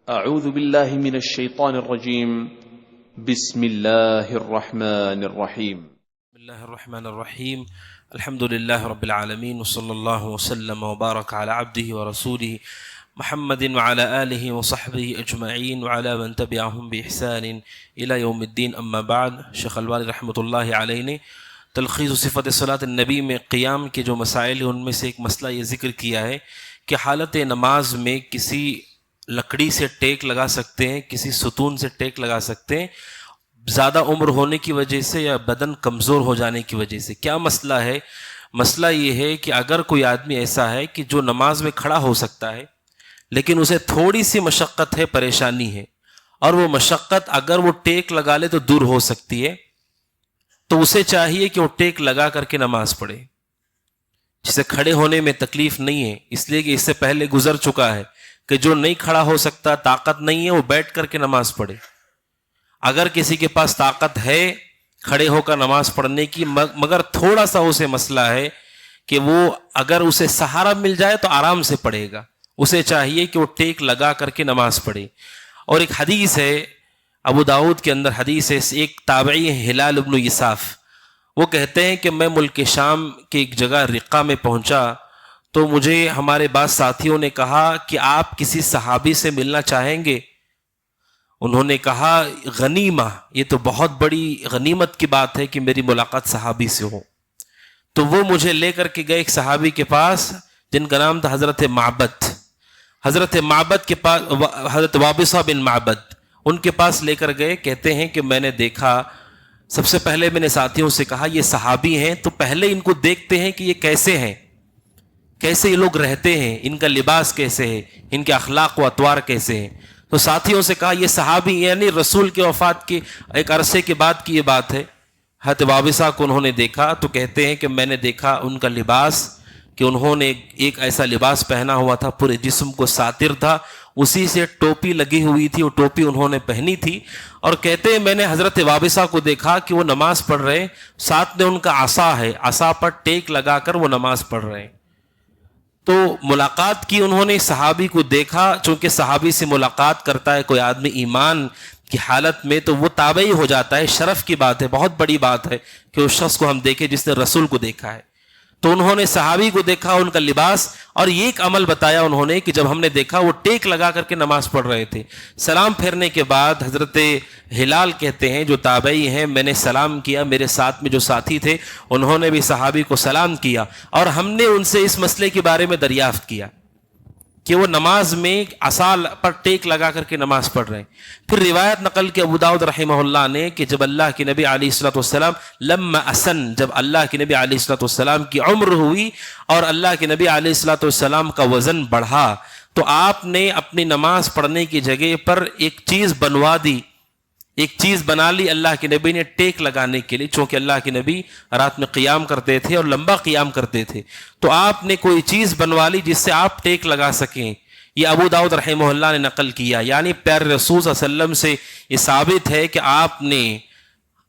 اعوذ باللہ من الشیطان الرجیم بسم اللہ الرحمن الرحیم بسم اللہ الرحمن الرحیم الحمد للہ رب العالمین وصلی اللہ وسلم وبارک علی عبدہ ورسولہ محمد وعلی آلہ وصحبہ اجمعین وعلی من تبعہم بإحسان الی یوم الدین. اما بعد، شیخ البانی رحمۃ اللہ علیہ نے تلخیص صفت صلاۃ النبی میں قیام کے جو مسائل ہیں ان میں سے ایک مسئلہ یہ ذکر کیا ہے کہ حالت نماز میں کسی لکڑی سے ٹیک لگا سکتے ہیں، کسی ستون سے ٹیک لگا سکتے ہیں، زیادہ عمر ہونے کی وجہ سے یا بدن کمزور ہو جانے کی وجہ سے. کیا مسئلہ ہے؟ مسئلہ یہ ہے کہ اگر کوئی آدمی ایسا ہے کہ جو نماز میں کھڑا ہو سکتا ہے لیکن اسے تھوڑی سی مشقت ہے، پریشانی ہے، اور وہ مشقت اگر وہ ٹیک لگا لے تو دور ہو سکتی ہے، تو اسے چاہیے کہ وہ ٹیک لگا کر کے نماز پڑھے. جسے کھڑے ہونے میں تکلیف نہیں ہے، اس لیے کہ اس سے پہلے گزر چکا ہے کہ جو نہیں کھڑا ہو سکتا، طاقت نہیں ہے، وہ بیٹھ کر کے نماز پڑھے. اگر کسی کے پاس طاقت ہے کھڑے ہو کر نماز پڑھنے کی، مگر تھوڑا سا اسے مسئلہ ہے کہ وہ اگر اسے سہارا مل جائے تو آرام سے پڑھے گا، اسے چاہیے کہ وہ ٹیک لگا کر کے نماز پڑھے. اور ایک حدیث ہے ابو داؤد کے اندر، حدیث ہے، ایک تابعی ہے ہلال ابن یساف، وہ کہتے ہیں کہ میں ملک شام کے ایک جگہ رقہ میں پہنچا تو مجھے ہمارے بعض ساتھیوں نے کہا کہ آپ کسی صحابی سے ملنا چاہیں گے؟ انہوں نے کہا غنیمہ، یہ تو بہت بڑی غنیمت کی بات ہے کہ میری ملاقات صحابی سے ہو. تو وہ مجھے لے کر کے گئے ایک صحابی کے پاس جن کا نام تھا حضرت معبد کے پاس، حضرت وابصہ بن معبد، ان کے پاس لے کر گئے. کہتے ہیں کہ میں نے دیکھا، سب سے پہلے میں نے ساتھیوں سے کہا یہ صحابی ہیں تو پہلے ان کو دیکھتے ہیں کہ یہ کیسے ہیں، کیسے یہ لوگ رہتے ہیں، ان کا لباس کیسے ہے، ان کے اخلاق و اطوار کیسے ہیں. تو ساتھیوں سے کہا یہ صحابی، یعنی رسول کے وفات کے ایک عرصے کے بعد کی یہ بات ہے. حضرت وابصہ کو انہوں نے دیکھا تو کہتے ہیں کہ میں نے دیکھا ان کا لباس کہ انہوں نے ایک ایسا لباس پہنا ہوا تھا، پورے جسم کو ساتر تھا، اسی سے ٹوپی لگی ہوئی تھی، وہ ٹوپی انہوں نے پہنی تھی. اور کہتے ہیں میں نے حضرت وابصہ کو دیکھا کہ وہ نماز پڑھ رہے، ساتھ میں ان کا عصا ہے، عصا پر ٹیک لگا کر وہ نماز پڑھ رہے ہیں. تو ملاقات کی انہوں نے، صحابی کو دیکھا، چونکہ صحابی سے ملاقات کرتا ہے کوئی آدمی ایمان کی حالت میں تو وہ تابعی ہو جاتا ہے. شرف کی بات ہے، بہت بڑی بات ہے کہ اس شخص کو ہم دیکھیں جس نے رسول کو دیکھا ہے. تو انہوں نے صحابی کو دیکھا، ان کا لباس، اور یہ ایک عمل بتایا انہوں نے کہ جب ہم نے دیکھا وہ ٹیک لگا کر کے نماز پڑھ رہے تھے. سلام پھیرنے کے بعد حضرت ہلال کہتے ہیں جو تابعی ہیں، میں نے سلام کیا، میرے ساتھ میں جو ساتھی تھے انہوں نے بھی صحابی کو سلام کیا، اور ہم نے ان سے اس مسئلے کے بارے میں دریافت کیا کہ وہ نماز میں عصا پر ٹیک لگا کر کے نماز پڑھ رہے ہیں. پھر روایت نقل کے ابو داؤد رحمہ اللہ نے کہ جب اللہ کے نبی علیہ الصلوۃ والسلام لما اسن، جب اللہ کے نبی علیہ الصلوۃ والسلام کی عمر ہوئی اور اللہ کے نبی علیہ الصلوۃ والسلام کا وزن بڑھا تو آپ نے اپنی نماز پڑھنے کی جگہ پر ایک چیز بنوا دی، ایک چیز بنا لی اللہ کے نبی نے ٹیک لگانے کے لیے. چونکہ اللہ کے نبی رات میں قیام کرتے تھے اور لمبا قیام کرتے تھے، تو آپ نے کوئی چیز بنوا لی جس سے آپ ٹیک لگا سکیں. یہ ابو داؤد رحمہ اللہ نے نقل کیا. یعنی پیارے رسول صلی اللہ علیہ وسلم سے یہ ثابت ہے کہ آپ نے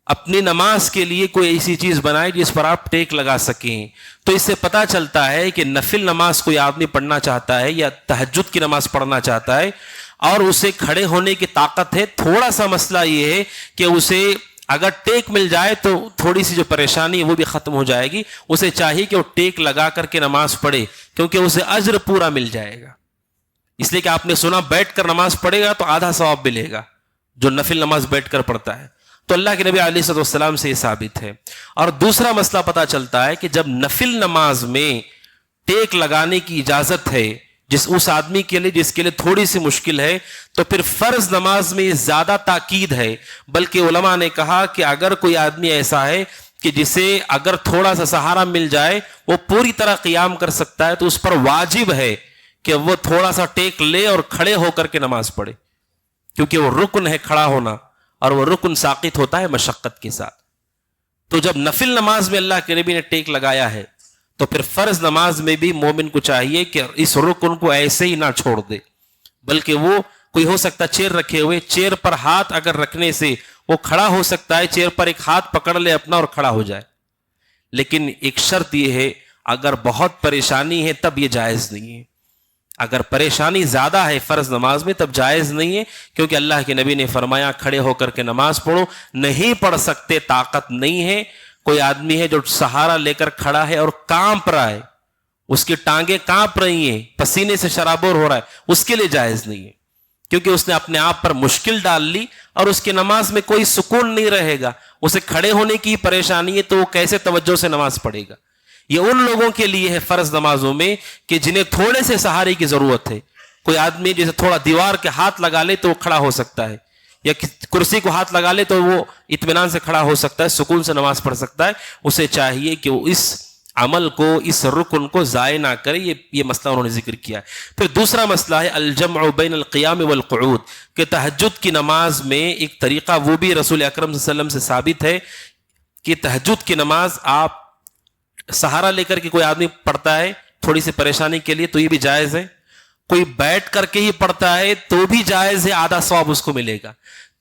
اپنی نماز کے لیے کوئی ایسی چیز بنائی جس پر آپ ٹیک لگا سکیں. تو اس سے پتہ چلتا ہے کہ نفل نماز کوئی آدمی پڑھنا چاہتا ہے یا تہجد کی نماز پڑھنا چاہتا ہے اور اسے کھڑے ہونے کی طاقت ہے، تھوڑا سا مسئلہ یہ ہے کہ اسے اگر ٹیک مل جائے تو تھوڑی سی جو پریشانی ہے وہ بھی ختم ہو جائے گی. اسے چاہیے کہ وہ ٹیک لگا کر کے نماز پڑھے، کیونکہ اسے اجر پورا مل جائے گا. اس لیے کہ آپ نے سنا بیٹھ کر نماز پڑھے گا تو آدھا ثواب ملے گا جو نفل نماز بیٹھ کر پڑھتا ہے. تو اللہ کے نبی علیہ الصلوۃ والسلام سے یہ ثابت ہے. اور دوسرا مسئلہ پتہ چلتا ہے کہ جب نفل نماز میں ٹیک لگانے کی اجازت ہے اس آدمی کے لیے جس کے لیے تھوڑی سی مشکل ہے، تو پھر فرض نماز میں زیادہ تاکید ہے. بلکہ علماء نے کہا کہ اگر کوئی آدمی ایسا ہے کہ جسے اگر تھوڑا سا سہارا مل جائے وہ پوری طرح قیام کر سکتا ہے، تو اس پر واجب ہے کہ وہ تھوڑا سا ٹیک لے اور کھڑے ہو کر کے نماز پڑھے، کیونکہ وہ رکن ہے کھڑا ہونا، اور وہ رکن ساقط ہوتا ہے مشقت کے ساتھ. تو جب نفل نماز میں اللہ کے نبی نے ٹیک لگایا ہے تو پھر فرض نماز میں بھی مومن کو چاہیے کہ اس رکن کو ایسے ہی نہ چھوڑ دے، بلکہ وہ کوئی ہو سکتا ہے چیئر رکھے ہوئے، چیئر پر ہاتھ اگر رکھنے سے وہ کھڑا ہو سکتا ہے، چیئر پر ایک ہاتھ پکڑ لے اپنا اور کھڑا ہو جائے. لیکن ایک شرط یہ ہے، اگر بہت پریشانی ہے تب یہ جائز نہیں ہے. اگر پریشانی زیادہ ہے فرض نماز میں تب جائز نہیں ہے، کیونکہ اللہ کے نبی نے فرمایا کھڑے ہو کر کے نماز پڑھو. نہیں پڑھ سکتے، طاقت نہیں ہے، کوئی آدمی ہے جو سہارا لے کر کھڑا ہے اور کانپ رہا ہے، اس کی ٹانگیں کانپ رہی ہیں، پسینے سے شرابور ہو رہا ہے، اس کے لیے جائز نہیں ہے، کیونکہ اس نے اپنے آپ پر مشکل ڈال لی اور اس کی نماز میں کوئی سکون نہیں رہے گا. اسے کھڑے ہونے کی پریشانی ہے تو وہ کیسے توجہ سے نماز پڑھے گا. یہ ان لوگوں کے لیے ہے فرض نمازوں میں کہ جنہیں تھوڑے سے سہارے کی ضرورت ہے. کوئی آدمی جیسے تھوڑا دیوار کے ہاتھ لگا لے تو وہ کھڑا ہو سکتا ہے، یا کرسی کو ہاتھ لگا لے تو وہ اطمینان سے کھڑا ہو سکتا ہے، سکون سے نماز پڑھ سکتا ہے. اسے چاہیے کہ وہ اس عمل کو، اس رکن کو ضائع نہ کرے. یہ مسئلہ انہوں نے ذکر کیا ہے. پھر دوسرا مسئلہ ہے الجمع بین القیام والقعود، کہ تہجد کی نماز میں ایک طریقہ وہ بھی رسول اکرم صلی اللہ علیہ وسلم سے ثابت ہے کہ تہجد کی نماز آپ سہارا لے کر کے کوئی آدمی پڑھتا ہے تھوڑی سی پریشانی کے لیے تو یہ بھی جائز ہے، کوئی بیٹھ کر کے ہی پڑھتا ہے تو بھی جائز ہے، آدھا ثواب اس کو ملے گا.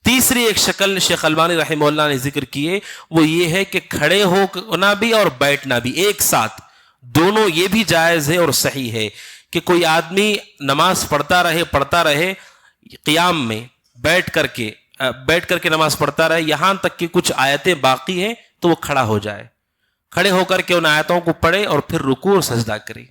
تیسری ایک شکل شیخ البانی رحمہ اللہ نے ذکر کی ہے، وہ یہ ہے کہ کھڑے ہونا بھی اور بیٹھنا بھی ایک ساتھ، دونوں یہ بھی جائز ہے اور صحیح ہے. کہ کوئی آدمی نماز پڑھتا رہے قیام میں بیٹھ کر کے نماز پڑھتا رہے یہاں تک کہ کچھ آیتیں باقی ہیں تو وہ کھڑا ہو جائے، کھڑے ہو کر کے ان آیتوں کو پڑھے اور پھر رکوع اور سجدہ کرے.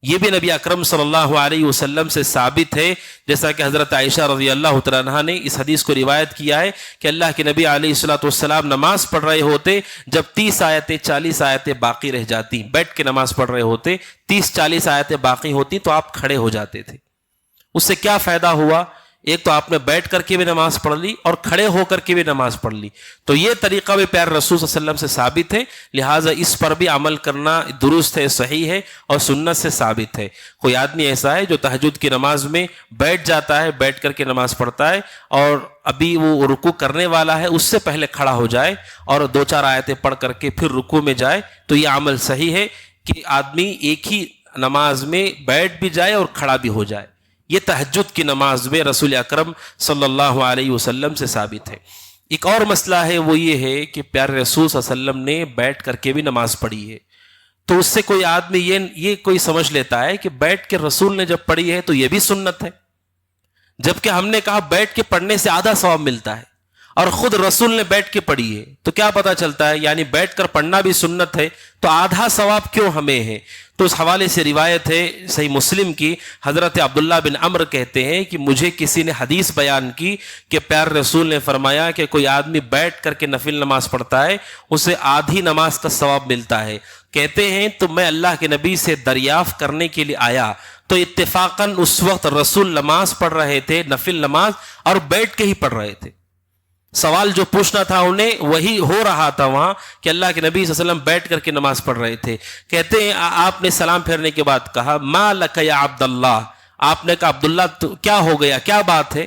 یہ بھی نبی اکرم صلی اللہ علیہ وسلم سے ثابت ہے، جیسا کہ حضرت عائشہ رضی اللہ تعالیٰ عنہا نے اس حدیث کو روایت کیا ہے کہ اللہ کے نبی علیہ الصلوۃ والسلام نماز پڑھ رہے ہوتے، جب 30 آیتیں 40 آیتیں باقی رہ جاتی، بیٹھ کے نماز پڑھ رہے ہوتے 30-40 آیتیں باقی ہوتی تو آپ کھڑے ہو جاتے تھے. اس سے کیا فائدہ ہوا؟ ایک تو آپ نے بیٹھ کر کے بھی نماز پڑھ لی اور کھڑے ہو کر کے بھی نماز پڑھ لی. تو یہ طریقہ بھی پیارے رسول صلی اللہ علیہ وسلم سے ثابت ہے، لہٰذا اس پر بھی عمل کرنا درست ہے، صحیح ہے اور سنت سے ثابت ہے. کوئی آدمی ایسا ہے جو تہجد کی نماز میں بیٹھ جاتا ہے، بیٹھ کر کے نماز پڑھتا ہے اور ابھی وہ رکوع کرنے والا ہے، اس سے پہلے کھڑا ہو جائے اور 2-4 آیتیں پڑھ کر کے پھر رکوع میں جائے تو یہ عمل صحیح ہے کہ آدمی ایک ہی نماز میں بیٹھ بھی جائے اور کھڑا بھی ہو جائے. یہ تہجد کی نماز میں رسول اکرم صلی اللہ علیہ وسلم سے ثابت ہے. ایک اور مسئلہ ہے، وہ یہ ہے کہ پیارے رسول صلی اللہ علیہ وسلم نے بیٹھ کر کے بھی نماز پڑھی ہے. تو اس سے کوئی آدمی یہ کوئی سمجھ لیتا ہے کہ بیٹھ کے رسول نے جب پڑھی ہے تو یہ بھی سنت ہے، جبکہ ہم نے کہا بیٹھ کے پڑھنے سے آدھا ثواب ملتا ہے اور خود رسول نے بیٹھ کے پڑھی ہے. تو کیا پتہ چلتا ہے؟ یعنی بیٹھ کر پڑھنا بھی سنت ہے تو آدھا ثواب کیوں ہمیں ہے؟ تو اس حوالے سے روایت ہے صحیح مسلم کی، حضرت عبداللہ بن عمر کہتے ہیں کہ مجھے کسی نے حدیث بیان کی کہ پیارے رسول نے فرمایا کہ کوئی آدمی بیٹھ کر کے نفل نماز پڑھتا ہے اسے آدھی نماز کا ثواب ملتا ہے. کہتے ہیں تو میں اللہ کے نبی سے دریافت کرنے کے لیے آیا تو اتفاقاً اس وقت رسول نماز پڑھ رہے تھے، نفل نماز، اور بیٹھ کے ہی پڑھ رہے تھے. سوال جو پوچھنا تھا انہیں وہی ہو رہا تھا وہاں کہ اللہ کے نبی صلی اللہ علیہ وسلم بیٹھ کر کے نماز پڑھ رہے تھے. کہتے ہیں آپ نے سلام پھیرنے کے بعد کہا ما لک یا عبداللہ، آپ نے کہا عبداللہ تو کیا ہو گیا، کیا بات ہے؟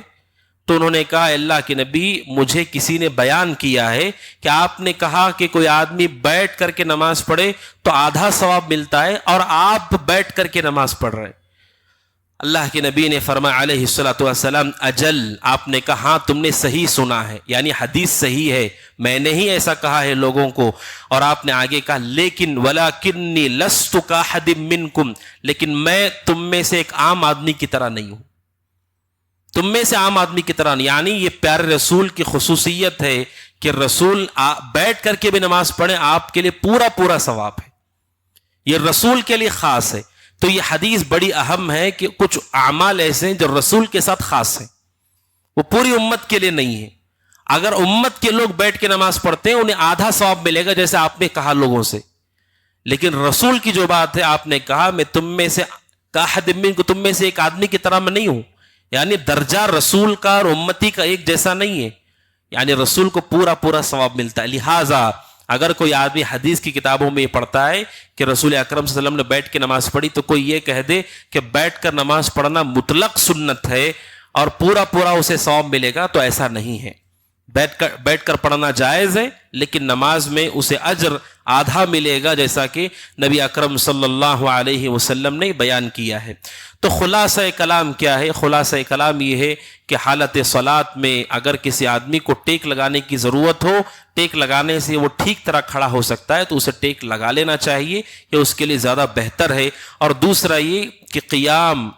تو انہوں نے کہا اللہ کے نبی مجھے کسی نے بیان کیا ہے کہ آپ نے کہا کہ کوئی آدمی بیٹھ کر کے نماز پڑھے تو آدھا ثواب ملتا ہے اور آپ بیٹھ کر کے نماز پڑھ رہے ہیں. اللہ کے نبی نے فرمایا علیہ الصلوۃ والسلام اجل، آپ نے کہا ہاں تم نے صحیح سنا ہے، یعنی حدیث صحیح ہے، میں نے ہی ایسا کہا ہے لوگوں کو. اور آپ نے آگے کہا لیکن ولکنی لست کاحد منکم، لیکن میں تم میں سے ایک عام آدمی کی طرح نہیں ہوں، تم میں سے عام آدمی کی طرح نہیں. یعنی یہ پیارے رسول کی خصوصیت ہے کہ رسول بیٹھ کر کے بھی نماز پڑھیں، آپ کے لیے پورا ثواب ہے، یہ رسول کے لیے خاص ہے. تو یہ حدیث بڑی اہم ہے کہ کچھ اعمال ایسے ہیں جو رسول کے ساتھ خاص ہیں، وہ پوری امت کے لیے نہیں ہے. اگر امت کے لوگ بیٹھ کے نماز پڑھتے ہیں انہیں آدھا ثواب ملے گا جیسے آپ نے کہا لوگوں سے، لیکن رسول کی جو بات ہے آپ نے کہا میں تم میں سے کاحد منکم، تم میں سے ایک آدمی کی طرح میں نہیں ہوں، یعنی درجہ رسول کا اور امتی کا ایک جیسا نہیں ہے، یعنی رسول کو پورا ثواب ملتا ہے. لہٰذا اگر کوئی آدمی حدیث کی کتابوں میں یہ پڑھتا ہے کہ رسول اکرم صلی اللہ علیہ وسلم نے بیٹھ کے نماز پڑھی تو کوئی یہ کہہ دے کہ بیٹھ کر نماز پڑھنا مطلق سنت ہے اور پورا اسے ثواب ملے گا، تو ایسا نہیں ہے. بیٹھ کر پڑھنا جائز ہے لیکن نماز میں اسے اجر آدھا ملے گا، جیسا کہ نبی اکرم صلی اللہ علیہ وسلم نے بیان کیا ہے. تو خلاصہ کلام کیا ہے؟ خلاصہ کلام یہ ہے کہ حالت صلاۃ میں اگر کسی آدمی کو ٹیک لگانے کی ضرورت ہو، ٹیک لگانے سے وہ ٹھیک طرح کھڑا ہو سکتا ہے تو اسے ٹیک لگا لینا چاہیے، یہ اس کے لیے زیادہ بہتر ہے. اور دوسرا یہ کہ قیام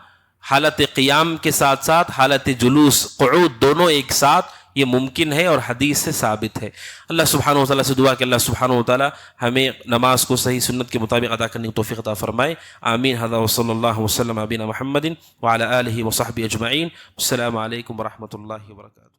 حالت قیام کے ساتھ ساتھ حالت جلوس قعود دونوں ایک ساتھ یہ ممکن ہے اور حدیث سے ثابت ہے۔ اللہ سبحانہ وتعالیٰ سے دعا کہ اللہ سبحانہ وتعالیٰ ہمیں نماز کو صحیح سنت کے مطابق ادا کرنے کی توفیق عطا فرمائے، آمین۔ ھذا وصلی اللہ وسلم علی نبینا محمد وعلی آلہ وصحبہ اجمعین۔ السلام علیکم ورحمۃ اللہ وبرکاتہ۔